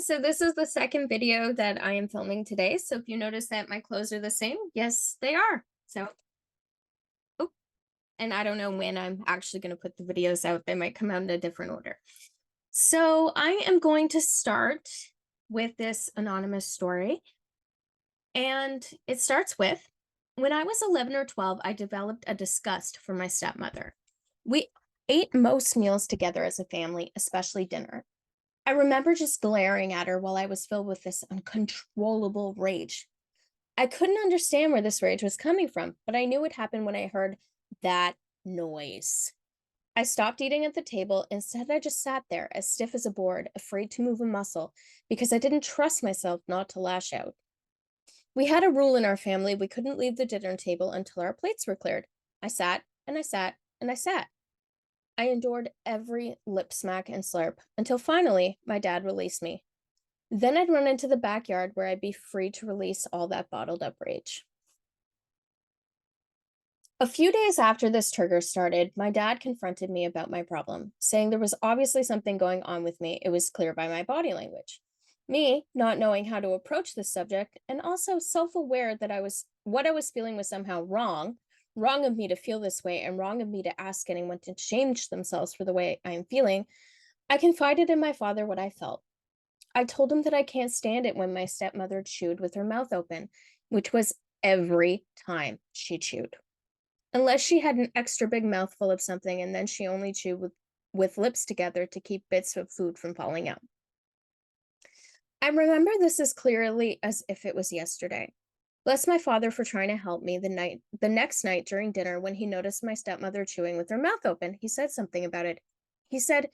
So this is the second video that I am filming today. So if you notice that my clothes are the same, yes, they are. So, oh, and I don't know when I'm actually going to put the videos out. They might come out in a different order. So I am going to start with this anonymous story. And it starts with, when I was 11 or 12, I developed a disgust for my stepmother. We ate most meals together as a family, especially dinner. I remember just glaring at her while I was filled with this uncontrollable rage. I couldn't understand where this rage was coming from, but I knew it happened when I heard that noise. I stopped eating at the table. Instead, I just sat there, as stiff as a board, afraid to move a muscle, because I didn't trust myself not to lash out. We had a rule in our family: we couldn't leave the dinner table until our plates were cleared. I sat, and I sat, and I sat. I endured every lip smack and slurp until finally my dad released me. Then I'd run into the backyard where I'd be free to release all that bottled up rage. A few days after this trigger started, my dad confronted me about my problem, saying there was obviously something going on with me. It was clear by my body language. Me, not knowing how to approach this subject, and also self-aware that what I was feeling was somehow wrong, wrong of me to feel this way, and wrong of me to ask anyone to change themselves for the way I am feeling, I confided in my father what I felt. I told him that I can't stand it when my stepmother chewed with her mouth open, which was every time she chewed. Unless she had an extra big mouthful of something and then she only chewed with lips together to keep bits of food from falling out. I remember this as clearly as if it was yesterday. Bless my father for trying to help me the next night during dinner when he noticed my stepmother chewing with her mouth open. He said something about it. He said,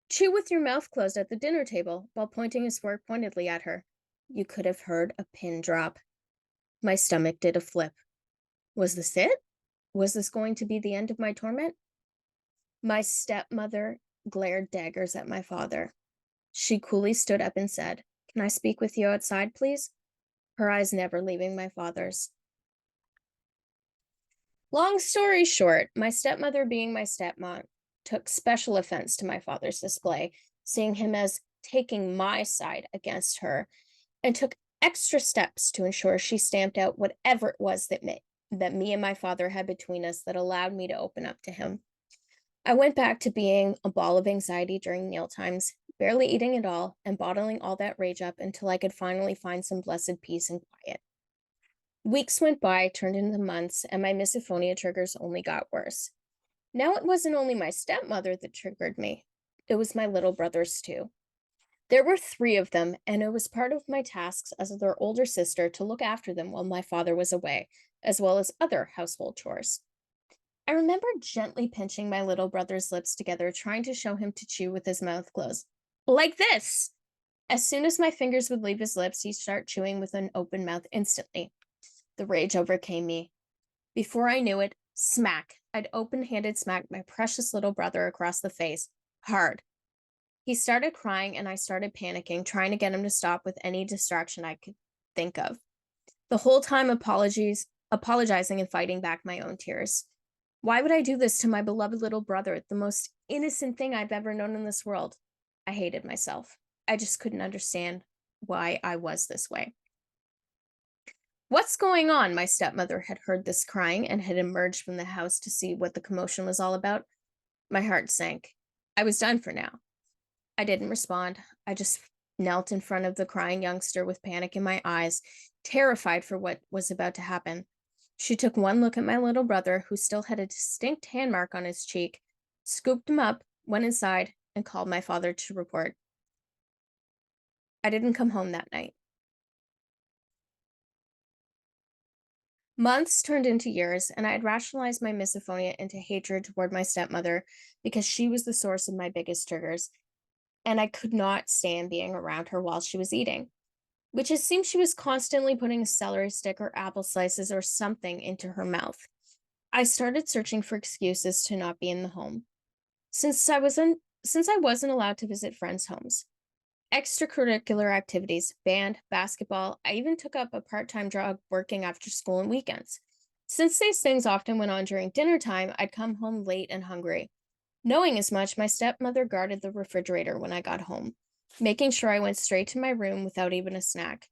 "Chew with your mouth closed at the dinner table," while pointing his fork pointedly at her. You could have heard a pin drop. My stomach did a flip. Was this it? Was this going to be the end of my torment? My stepmother glared daggers at my father. She coolly stood up and said, "Can I speak with you outside, please?" Her eyes never leaving my father's. Long story short, my stepmother, being my stepmom, took special offense to my father's display, seeing him as taking my side against her, and took extra steps to ensure she stamped out whatever it was that me and my father had between us that allowed me to open up to him. I went back to being a ball of anxiety during meal times, barely eating at all, and bottling all that rage up until I could finally find some blessed peace and quiet. Weeks went by, turned into months, and my misophonia triggers only got worse. Now it wasn't only my stepmother that triggered me, it was my little brothers too. There were three of them, and it was part of my tasks as their older sister to look after them while my father was away, as well as other household chores. I remember gently pinching my little brother's lips together, trying to show him to chew with his mouth closed. Like this! As soon as my fingers would leave his lips, he'd start chewing with an open mouth instantly. The rage overcame me. Before I knew it, smack, I'd open-handed smacked my precious little brother across the face, hard. He started crying and I started panicking, trying to get him to stop with any distraction I could think of. The whole time apologizing and fighting back my own tears. Why would I do this to my beloved little brother, the most innocent thing I've ever known in this world? I hated myself. I just couldn't understand why I was this way. "What's going on?" My stepmother had heard this crying and had emerged from the house to see what the commotion was all about. My heart sank. I was done for now. I didn't respond. I just knelt in front of the crying youngster with panic in my eyes, terrified for what was about to happen. She took one look at my little brother, who still had a distinct hand mark on his cheek, scooped him up, went inside, and called my father to report. I didn't come home that night. Months turned into years, and I had rationalized my misophonia into hatred toward my stepmother because she was the source of my biggest triggers, and I could not stand being around her while she was eating, which it seemed she was constantly putting a celery stick or apple slices or something into her mouth. I started searching for excuses to not be in the home. Since I wasn't allowed to visit friends' homes, extracurricular activities, band, basketball, I even took up a part-time job working after school and weekends. Since these things often went on during dinner time, I'd come home late and hungry. Knowing as much, my stepmother guarded the refrigerator when I got home. making sure I went straight to my room without even a snack.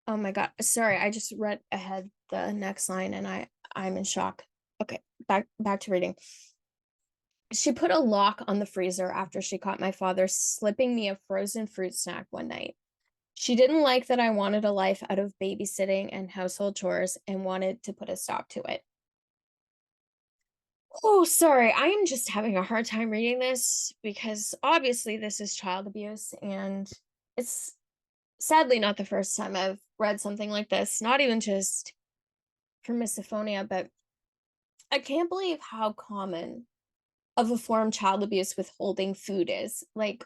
Oh my God. Sorry, I just read ahead the next line and I'm in shock. Okay, back to reading. She put a lock on the freezer after she caught my father slipping me a frozen fruit snack one night. She didn't like that I wanted a life out of babysitting and household chores and wanted to put a stop to it. Oh, sorry. I am just having a hard time reading this because obviously this is child abuse, and it's sadly not the first time I've read something like this, not even just for misophonia, but I can't believe how common of a form child abuse withholding food is. Like,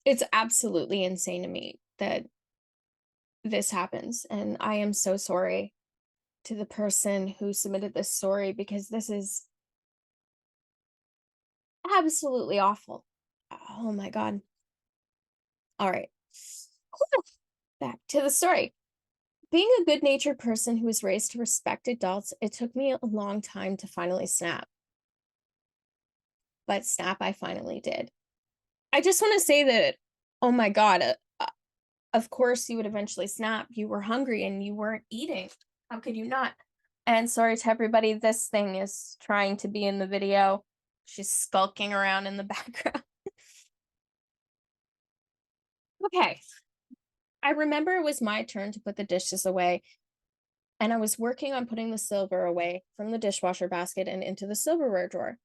it's absolutely insane to me that this happens. And I am so sorry to the person who submitted this story because this is absolutely awful. Oh my God. All right. Back to the story. Being a good natured person who was raised to respect adults, it took me a long time to finally snap. But snap, I finally did. I just want to say that, oh my God, of course you would eventually snap. You were hungry and you weren't eating. How could you not? And sorry to everybody, this thing is trying to be in the video. She's skulking around in the background. Okay. I remember it was my turn to put the dishes away, and I was working on putting the silver away from the dishwasher basket and into the silverware drawer.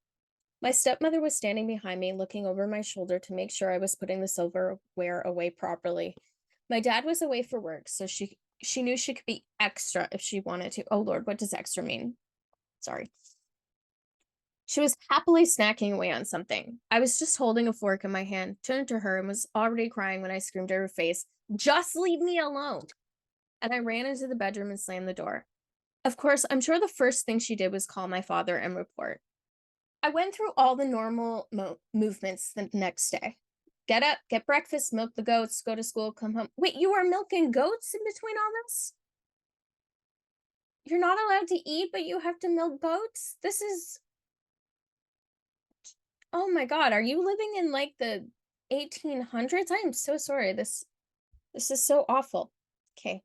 My stepmother was standing behind me, looking over my shoulder to make sure I was putting the silverware away properly. My dad was away for work, so she knew she could be extra if she wanted to. Oh Lord, what does extra mean? Sorry. She was happily snacking away on something. I was just holding a fork in my hand, turned to her, and was already crying when I screamed at her face, "Just leave me alone!" And I ran into the bedroom and slammed the door. Of course, I'm sure the first thing she did was call my father and report. I went through all the normal movements the next day. Get up, get breakfast, milk the goats, go to school, come home. Wait, you are milking goats in between all this? You're not allowed to eat, but you have to milk goats? This is, oh my God, are you living in like the 1800s? I am so sorry. This is so awful. Okay.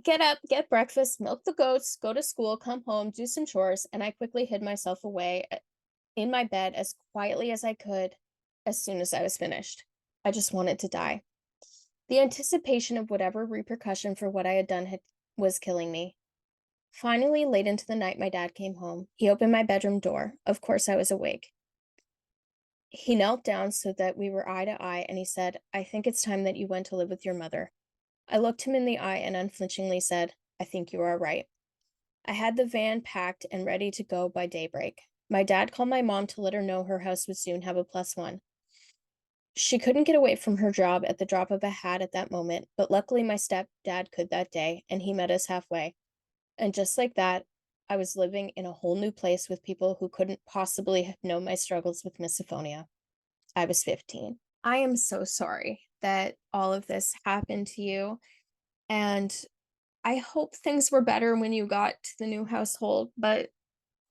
Get up, get breakfast, milk the goats, go to school, come home, do some chores, and I quickly hid myself away in my bed as quietly as I could as soon as I was finished. I just wanted to die. The anticipation of whatever repercussion for what I had done was killing me. Finally, late into the night, my dad came home. He opened my bedroom door. Of course, I was awake. He knelt down so that we were eye to eye, and he said, "I think it's time that you went to live with your mother." I looked him in the eye and unflinchingly said, "I think you are right." I had the van packed and ready to go by daybreak. My dad called my mom to let her know her house would soon have a +1. She couldn't get away from her job at the drop of a hat at that moment, but luckily my stepdad could that day, and he met us halfway. And just like that, I was living in a whole new place with people who couldn't possibly have known my struggles with misophonia. I was 15. I am so sorry that all of this happened to you, and I hope things were better when you got to the new household, but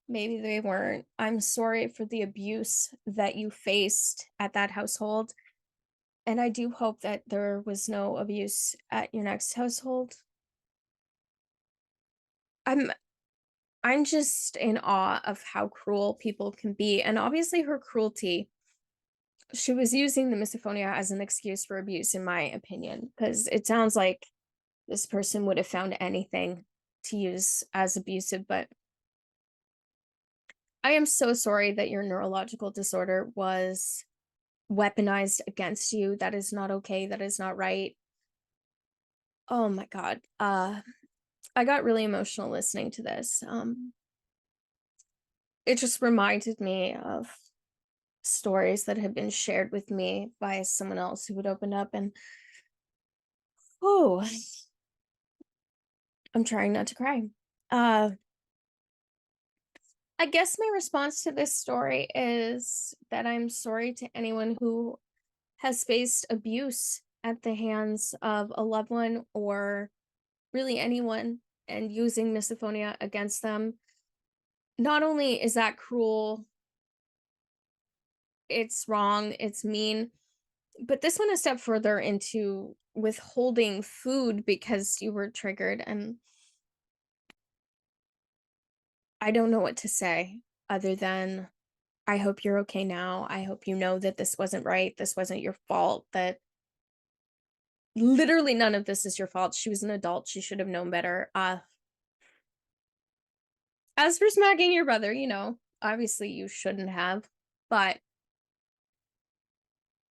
maybe they weren't. I'm sorry for the abuse that you faced at that household. And I do hope that there was no abuse at your next household. I'm I'm just in awe of how cruel people can be. And obviously her cruelty, she was using the misophonia as an excuse for abuse, in my opinion, because it sounds like this person would have found anything to use as abusive, but I am so sorry that your neurological disorder was weaponized against you. That is not okay. That is not right. Oh my God. I got really emotional listening to this. It just reminded me of stories that had been shared with me by someone else who would open up, and oh, I'm trying not to cry. Uh, I guess my response to this story is that I'm sorry to anyone who has faced abuse at the hands of a loved one or really anyone and using misophonia against them. Not only is that cruel it's wrong, it's mean. But this went a step further into withholding food because you were triggered, and I don't know what to say other than I hope you're okay now. I hope you know that this wasn't right. This wasn't your fault. That literally none of this is your fault. She was an adult. She should have known better. As for smacking your brother, obviously you shouldn't have, but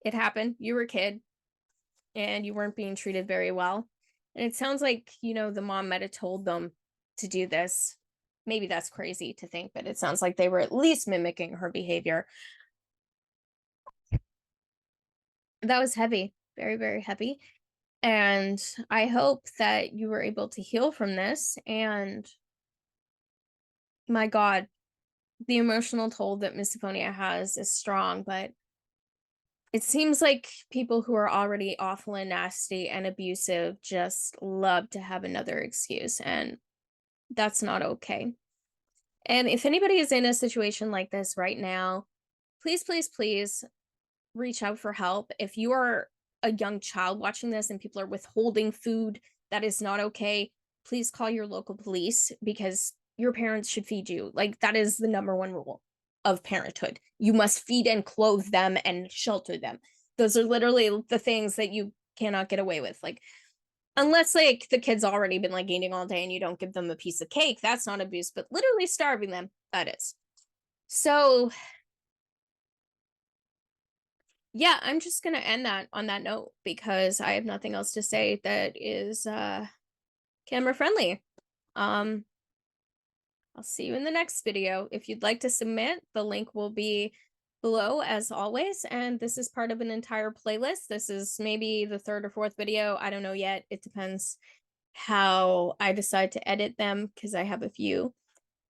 it happened. You were a kid and you weren't being treated very well. And it sounds like, the mom might have told them to do this. Maybe that's crazy to think, but it sounds like they were at least mimicking her behavior. That was heavy, very, very heavy. And I hope that you were able to heal from this. And my God, the emotional toll that misophonia has is strong, but it seems like people who are already awful and nasty and abusive just love to have another excuse, and that's not okay. And if anybody is in a situation like this right now, please, please, please reach out for help. If you are a young child watching this and people are withholding food, that is not okay. Please call your local police because your parents should feed you. Like, that is the number one rule of parenthood. You must feed and clothe them and shelter them. Those are literally the things that you cannot get away with. Like, unless like the kid's already been like eating all day and you don't give them a piece of cake, that's not abuse, but literally starving them, that is. So yeah, I'm just gonna end that on that note because I have nothing else to say that is camera friendly. Um, I'll see you in the next video. If you'd like to submit, the link will be below as always. And this is part of an entire playlist. This is maybe the third or fourth video. I don't know yet. It depends how I decide to edit them because I have a few.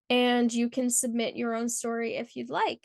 And you can submit your own story if you'd like.